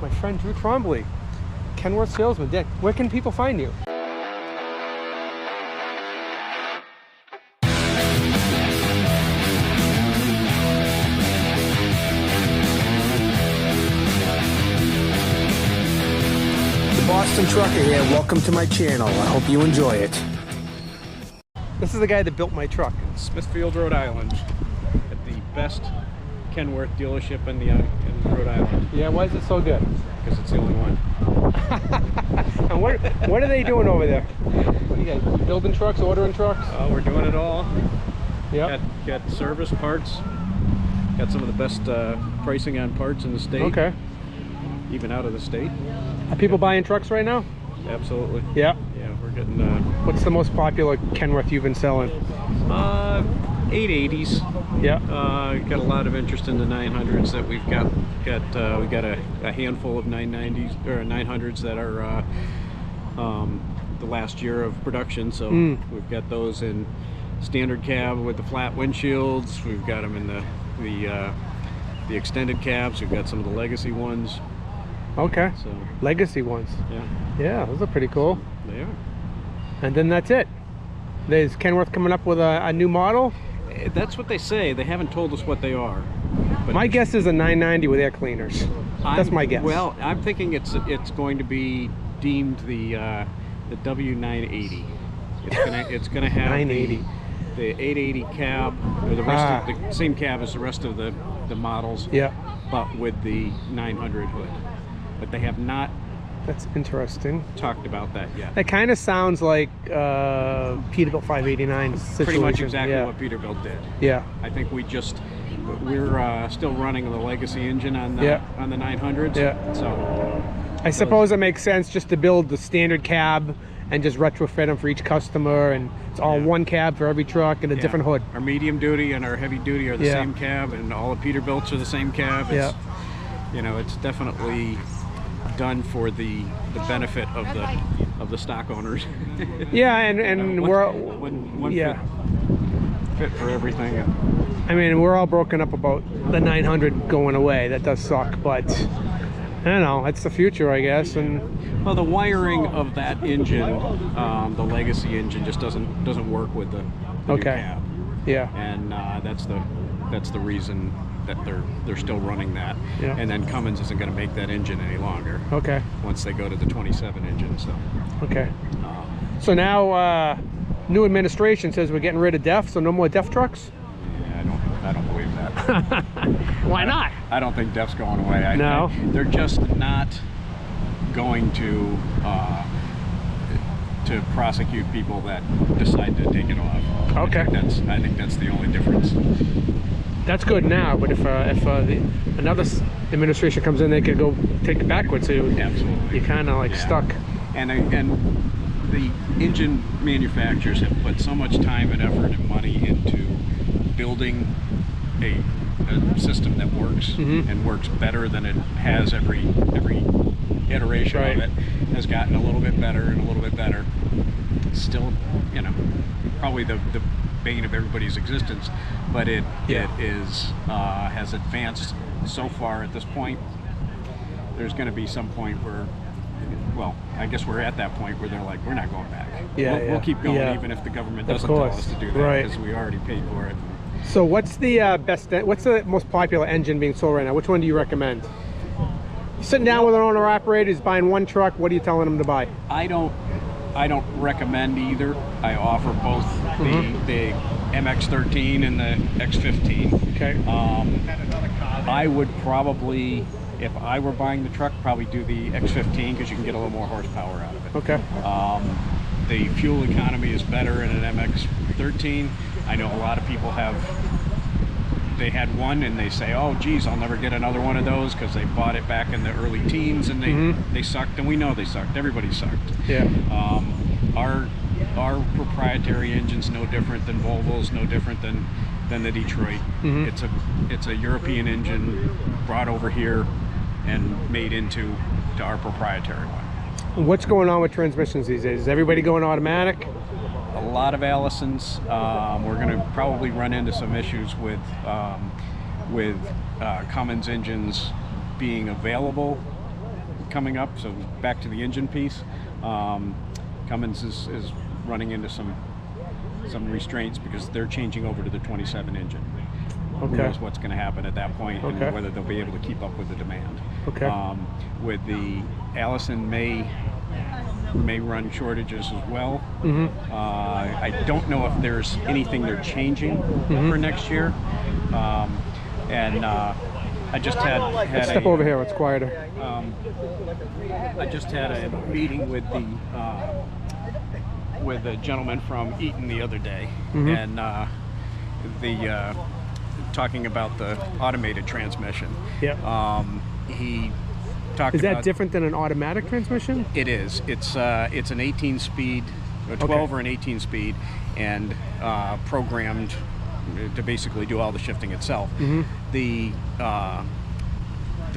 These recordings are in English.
my friend Drew Trombley, Kenworth Salesman. Dick, where can people find you? Boston Trucker here. Welcome to my channel. I hope you enjoy it. This is the guy that built my truck. Smithfield, Rhode Island, at the best Kenworth dealership in Rhode Island. Yeah, why is it so good? Because it's the only one. And what are they doing over there? What are you guys building trucks, ordering trucks? We're doing it all. Yeah. Got service parts. Got some of the best pricing on parts in the state. Okay. Even out of the state. Are people buying trucks right now? Absolutely. Yeah. Yeah, we're getting. What's the most popular Kenworth you've been selling? 880s. Yeah. Got a lot of interest in the 900s that we've got. We got a handful of 990s or 900s that are the last year of production. So we've got those in standard cab with the flat windshields. We've got them in the extended cabs. We've got some of the legacy ones. Okay. So legacy ones. yeah. Yeah, those are pretty cool. They are. And then that's it. Is Kenworth coming up with a new model? That's what they say. They haven't told us what they are. But my guess is a 990 with air cleaners. That's my guess. Well, I'm thinking it's going to be deemed the W980. It's gonna have 980. the 880 cab, or the rest of the same cab as the rest of the models. Yeah. But with the 900 hood. But they have not. That's interesting. Talked about that yet. That kind of sounds like Peterbilt 589 situation. Pretty much exactly what Peterbilt did. Yeah. I think we're still running the legacy engine on the 900s. Yeah. So I suppose it makes sense just to build the standard cab and just retrofit them for each customer, and it's all one cab for every truck and a different hood. Our medium duty and our heavy duty are the same cab, and all the Peterbilts are the same cab. It's, you know, it's definitely done for the benefit of the stock owners. Yeah, and we're one fit for everything. I mean, we're all broken up about the 900 going away. That does suck, but I don't know. It's the future, I guess. And well, the wiring of that engine, the legacy engine, just doesn't work with the new cab. Yeah. And that's the reason that they're still running that. Yeah. And then Cummins isn't going to make that engine any longer. Okay. Once they go to the 27 engine, so. Okay. So now new administration says we're getting rid of DEF, so no more DEF trucks. Yeah, I don't believe that. Why not? I don't think DEF's going away. No. They're just not going to prosecute people that decide to take it off. Okay. I think that's the only difference. That's good now, but if another administration comes in, they could go take it backwards. So absolutely, you're kind of like stuck. And the engine manufacturers have put so much time and effort and money into building a system that works and works better than it has. Every iteration of it has gotten a little bit better and a little bit better. Still, you know, probably the bane of everybody's existence, but it is has advanced so far at this point. There's going to be some point where, well, I guess we're at that point where they're like, we're not going back. We'll keep going even if the government doesn't tell us to do that, because we already paid for it. So what's the what's the most popular engine being sold right now? Which one do you recommend? You're sitting down with an owner operator, he's buying one truck, what are you telling him to buy? I don't recommend either. I offer both the MX-13 and the X-15. Okay. I would probably, if I were buying the truck, probably do the X-15 because you can get a little more horsepower out of it. Okay. The fuel economy is better in an MX-13. I know a lot of people they had one and they say, oh geez, I'll never get another one of those because they bought it back in the early teens and they sucked, and we know they sucked. Everybody sucked. Yeah. Our proprietary engine's no different than Volvo's, no different than the Detroit. It's a European engine brought over here and made into our proprietary one. What's going on with transmissions these days? Is everybody going automatic? A lot of Allisons. We're going to probably run into some issues with Cummins engines being available coming up. So back to the engine piece. Cummins is running into some restraints because they're changing over to the 27 engine. Okay. Who knows what's going to happen at that point, Okay. and whether they'll be able to keep up with the demand. Okay. With the Allison may run shortages as well. I don't know if there's anything they're changing for next year. I just had Let's step over here. It's quieter. I just had a meeting with a gentleman from Eaton the other day, and talking about the automated transmission. Yeah. He talked Is that about, different than an automatic transmission? It is. It's an 18-speed, a 12 or an 18-speed, and programmed to basically do all the shifting itself. The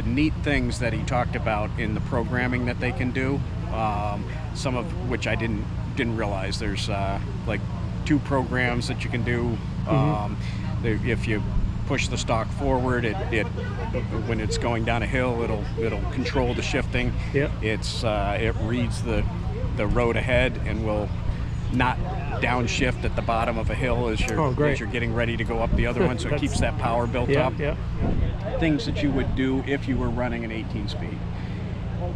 neat things that he talked about in the programming that they can do, some of which I didn't realize. There's like 2 programs that you can do. If you push the stock forward, it when it's going down a hill, it'll control the shifting. Yep. It reads the road ahead and will not downshift at the bottom of a hill as you're getting ready to go up the other one, so it keeps that power built up. Yeah. Things that you would do if you were running an 18-speed.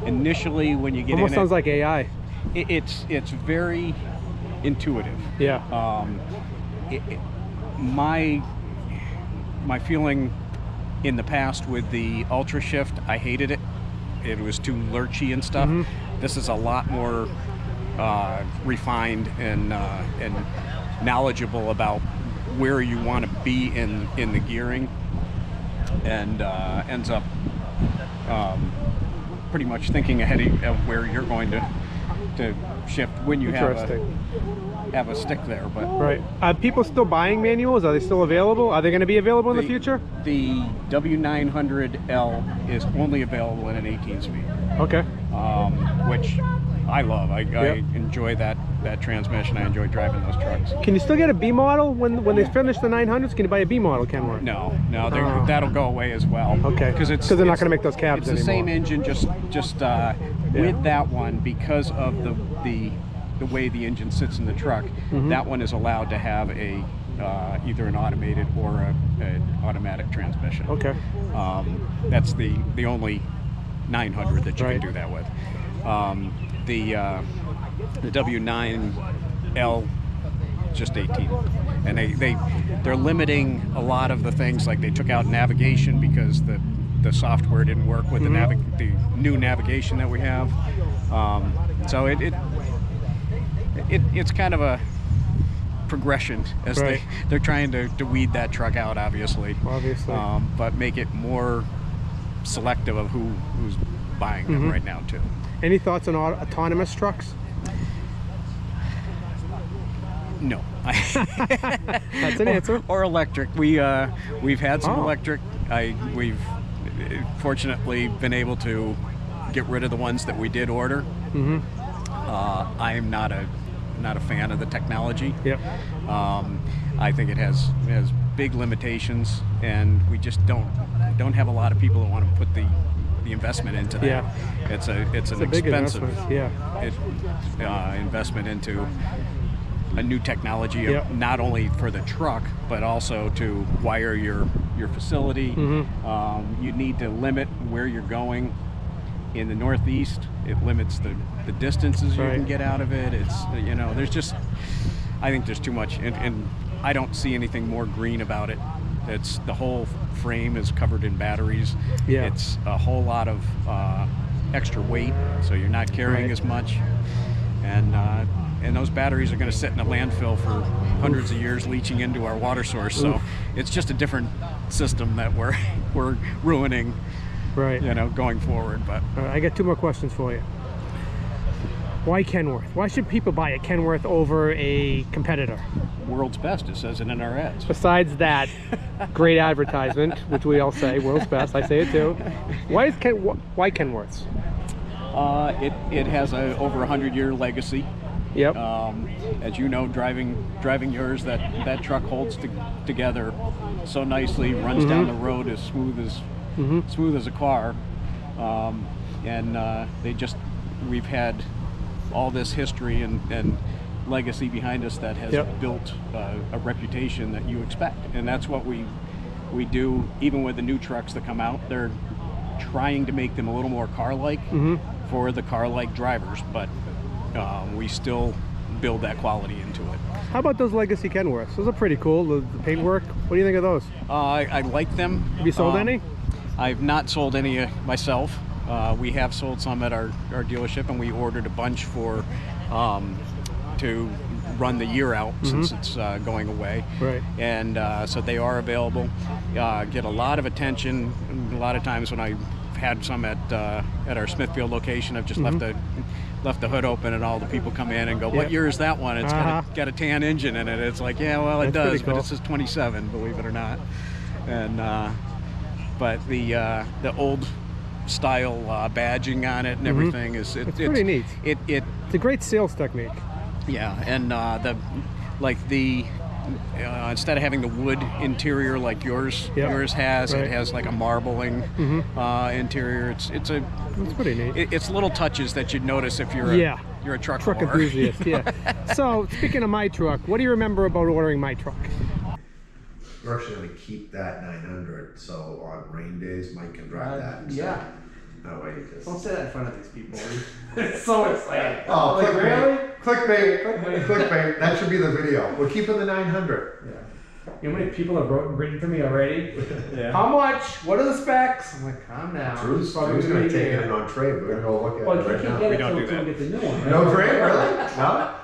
Initially, when you get Almost in sounds like AI. it's very intuitive. Yeah. My feeling in the past with the Ultra Shift, I hated it. It was too lurchy and stuff. This is a lot more refined and knowledgeable about where you want to be in the gearing, and ends up pretty much thinking ahead of where you're going to shift when you have a stick there. But right. Are people still buying manuals? Are they still available? Are they going to be available in the future? The W900L is only available in an 18-speed. Okay. Which I love. I enjoy that transmission. I enjoy driving those trucks. Can you still get a B model when they finish the 900s? Can you buy a B model, Kenworth? No, that'll go away as well. Okay. Because they're not going to make those cabs anymore. It's the anymore. same engine, just with that one, because of the way the engine sits in the truck. That one is allowed to have a either an automated or an automatic transmission. Okay. That's the only 900 that you can do that with. The W9L, just 18, and they're limiting a lot of the things. Like they took out navigation because the software didn't work with the new navigation that we have. So it's kind of a progression as they're trying to weed that truck out, obviously. But make it more selective of who's buying them right now too. Any thoughts on autonomous trucks? No. That's an answer. Or electric. We've had some electric. We've fortunately been able to get rid of the ones that we did order. I am not a fan of the technology. Yep. I think it has big limitations, and we just don't have a lot of people that want to put the investment into that. Yeah. It's an big expensive investment. investment into a new technology, not only for the truck but also to wire your facility. You need to limit where you're going. In the Northeast, it limits the distances you can get out of it. It's there's just, I think there's too much, and I don't see anything more green about it. It's the whole frame is covered in batteries. It's a whole lot of extra weight, so you're not carrying as much, and those batteries are going to sit in a landfill for hundreds of years, leaching into our water source. So it's just a different system that we're ruining, going forward. But I got 2 more questions for you. Why Kenworth? Why should people buy a Kenworth over a competitor? World's best, it says it in our ads. Besides that, great advertisement, which we all say, world's best. I say it too. Why Kenworths? It has a over 100-year legacy. Yep. As you know, driving yours, that truck holds together so nicely, runs down the road as smooth as a car. and we've had all this history and legacy behind us that has built a reputation that you expect, and that's what we do. Even with the new trucks that come out, they're trying to make them a little more car-like for the car-like drivers, but we still build that quality into it. How about those legacy Kenworths? Those are pretty cool. The paintwork. What do you think of those? I like them. Have you sold any? I've not sold any myself. We have sold some at our dealership, and we ordered a bunch for to run the year out since it's going away. Right. And so they are available. Get a lot of attention. A lot of times when I've had some at our Smithfield location, I've just left the hood open, and all the people come in and go, "What year is that one? It's got a tan engine in it." It's like, yeah, well, it does, but it says 27, believe it or not. And but the old style badging on it and everything is it's pretty neat. It's a great sales technique. Yeah, and instead of having the wood interior like yours has, it has like a marbling interior. It's pretty neat. It's little touches that you'd notice if you're a truck enthusiast. Yeah. So speaking of my truck, what do you remember about ordering my truck? We're actually going to keep that 900, so on rain days, Mike can drive that. Yeah. That way you just... Don't say that in front of these people. It's so exciting. Oh, like, clickbait. Clickbait. Clickbait. That should be the video. We're keeping the 900. Yeah. You know how many people have written to me already? Yeah. How much? What are the specs? I'm like, calm down. Drew's going to take it on trade. We're going to go look at it right now. We don't do that. Get the new one, right? No trade, really? No?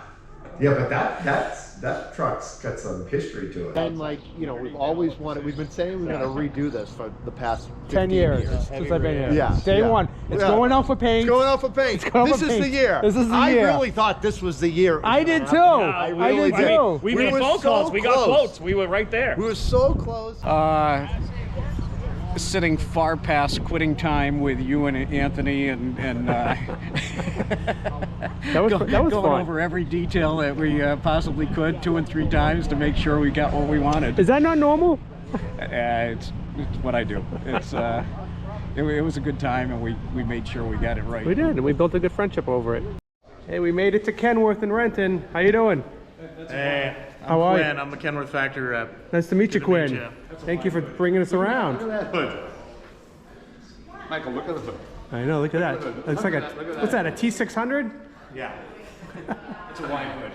Yeah, but that truck's got some history to it. And like, you know, we've always wanted, we've been saying we're going to redo this for the past 10 years. Since I've been here. Yeah. Day one. It's going out for paint. It's going out for paint. This is the year. This is the year. I really thought this was the year. I did too. I did too. We made phone calls. We got quotes. We were right there. We were so close. Sitting far past quitting time with you and Anthony, and that was going fun. over every detail that we possibly could 2 and 3 times to make sure we got what we wanted. Is that not normal? It's what I do. It's it was a good time, and we made sure we got it right. We did, and we built a good friendship over it. Hey, we made it to Kenworth in Renton. How you doing? Hey, How are you? Quinn. I'm the Kenworth factory rep. Nice to meet you, Quinn. you. Thank you for bringing us around. Hood. Michael, look at the hood. I know, look at that. Looks like a, what's that, a T600? Yeah. It's a wide hood.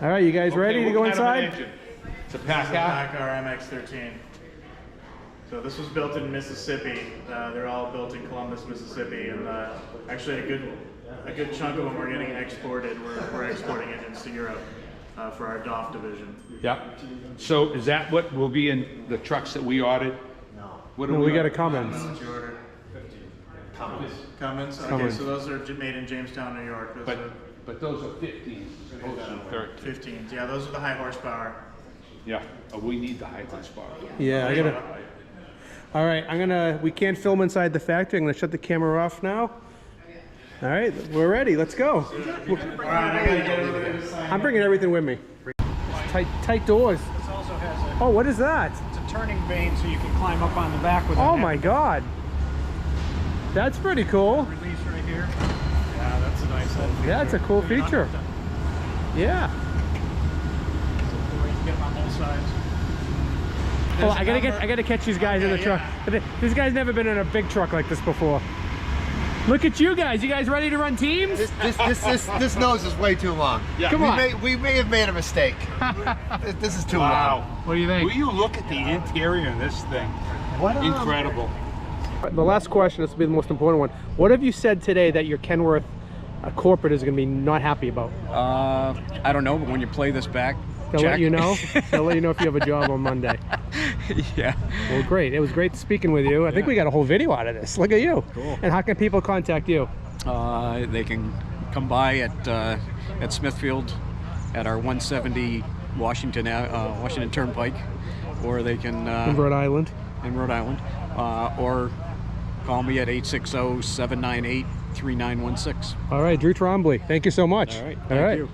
All right, you guys ready to go inside? It's a Packard MX-13. So this was built in Mississippi. They're all built in Columbus, Mississippi, and actually a good chunk of them are getting exported. We're exporting engines to Europe for our DOF division. Yeah. So is that what will be in the trucks that we ordered? No. What No, we got a Cummins. What you ordered? Cummins. Okay, Cummins. so those are made in Jamestown, New York. Those are But those are 15s as opposed to 13. 15s. Yeah, those are the high horsepower. Yeah. Oh, we need the high horsepower. Yeah, I gotta. All right, we can't film inside the factory. I'm gonna shut the camera off now. All right, we're ready. Let's go. All right, I gotta get over there. I'm bringing everything with me. Tight doors. This also has Oh, what is that? it's a turning vane, so you can climb up on the back with Oh my God. That's pretty cool. release right here. Yeah, that's a nice little feature. That's a cool feature. Yeah. So you can get them on both sides. Oh, I gotta catch these guys in the truck. This guy's never been in a big truck like this before. Look at you guys. You guys ready to run teams? This nose is way too long. Yeah. Come on. We may have made a mistake. This is too long. What do you think? Will you look at the interior of this thing? Incredible. The last question, this will be the most important one. What have you said today that your Kenworth corporate is going to be not happy about? I don't know, but when you play this back, They'll let you know. They'll let you know if you have a job on Monday. Yeah. Well, great. It was great speaking with you. I think we got a whole video out of this. Look at you. Cool. And how can people contact you? They can come by at Smithfield at our 170 Washington Turnpike, or they can In Rhode Island. Or call me at 860-798-3916. All right, Drew Trombley. Thank you so much. All right. All right. Thank you.